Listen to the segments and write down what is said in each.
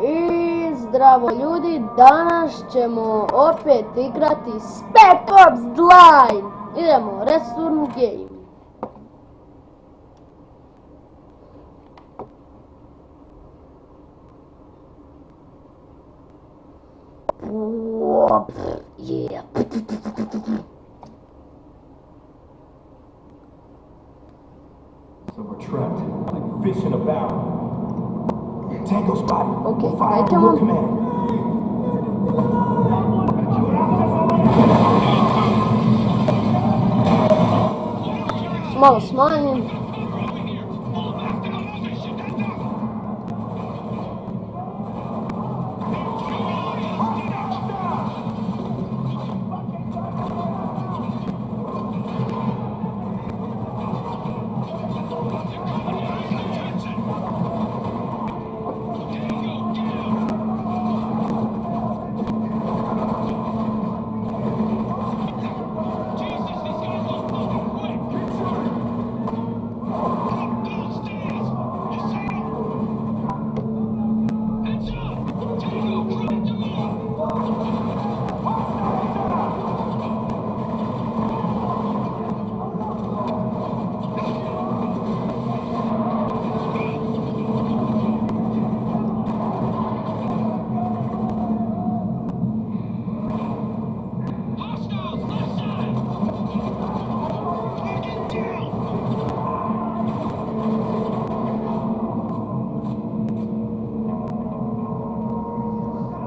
I zdravo ljudi, danas ćemo opet igrati Spec Ops The Line. Idemo, Return Game. Yeah. So we're trapped, like fish in a barrel. Tango spotted. Okay, Fire come on on. your command. Malo smanjim.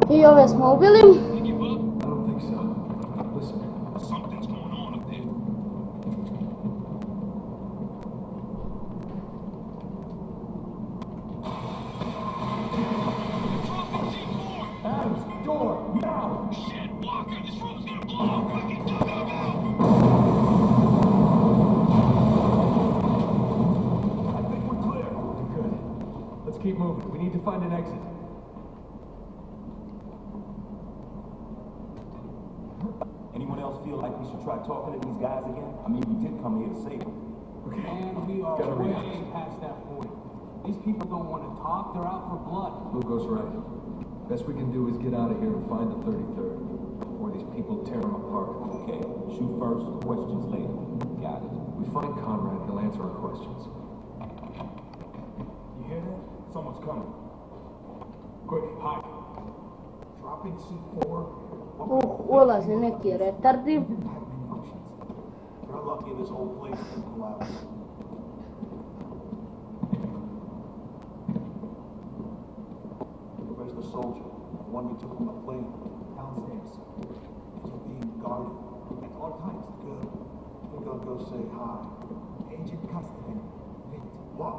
I ove smo ubili. I don't think so. Listen. Something's going on up there. Adams, door, now! Shit, Walker, this room's gonna blow! Fucking go! I think we're clear. Good. Let's keep moving. We need to find an exit. Anyone else feel like we should try talking to these guys again? I mean, we did come here to save them. Okay. And we are way past that point. These people don't want to talk, they're out for blood. Lugo's right. Best we can do is get out of here and find the 33rd before these people tear them apart. Okay, shoot first, questions later. Got it. We find Conrad, he'll answer our questions. You hear that? Someone's coming. Quick, hide. Dropping C4. Ulazi neki retardi. You're lucky this whole place can collapse. Where's the soldier? The one we took from the plane? Downstairs. He's being guarded. At all times. Good. I think I'll go say hi. Agent Castellan. Wait. What?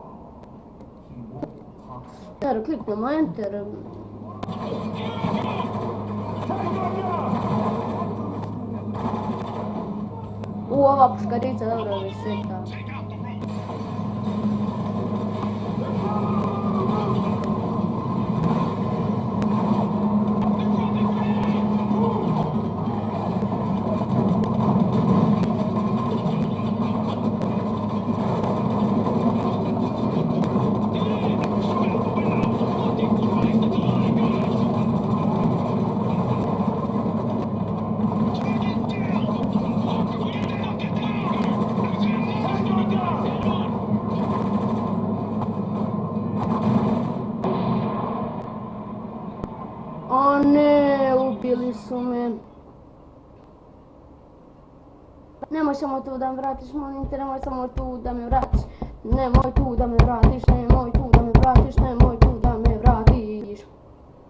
He won't talk, sir. Evo, kliknemo enter. Ova puškarica dobro reseta. O ne, ubili su me. Nemoj samo tu da me vratiš, molim te, nemoj samo tu da me vratiš. Nemoj tu da me vratiš, nemoj tu da me vratiš, nemoj tu da me vratiš.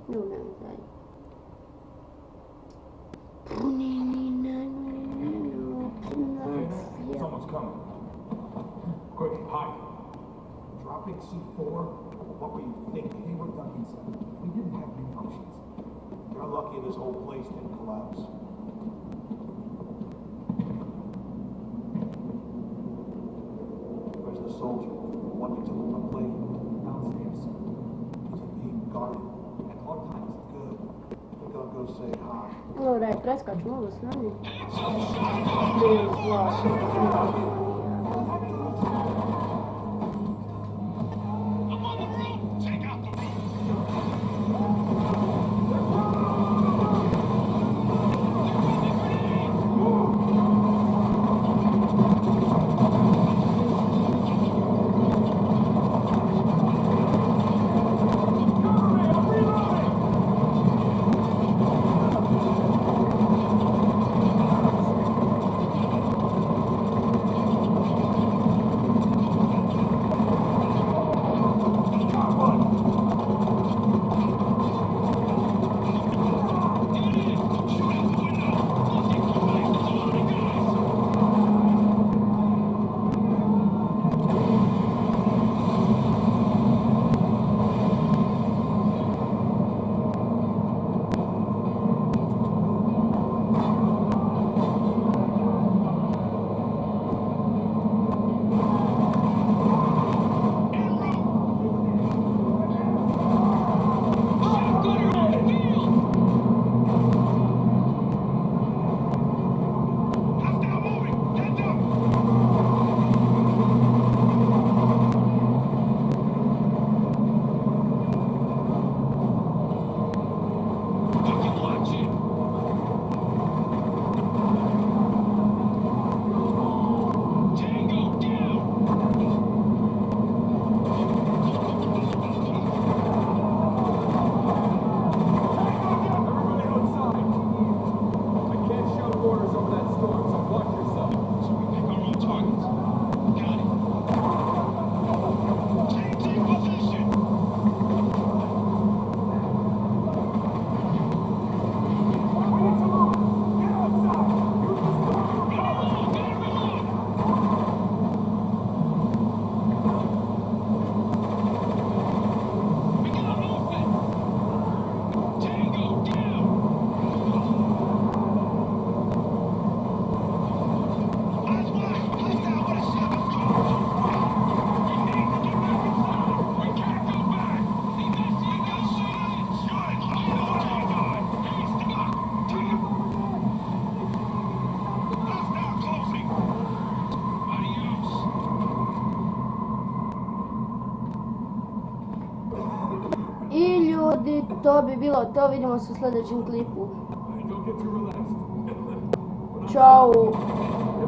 No, ne, daj. Someone's coming. Quick, hide. Dropping C4? What were you thinking? They were ducking, sir. We didn't have many options. You're lucky this whole place didn't collapse. Where's the soldier? The one we took from the plane? Downstairs. He's being guarded. At all times. Good. I think I'll go say hi. Ora je preskaču malo s nami. ljudi, to bi bilo to. Vidimo se u sljedećem klipu. Don't get too relaxed. Ćao.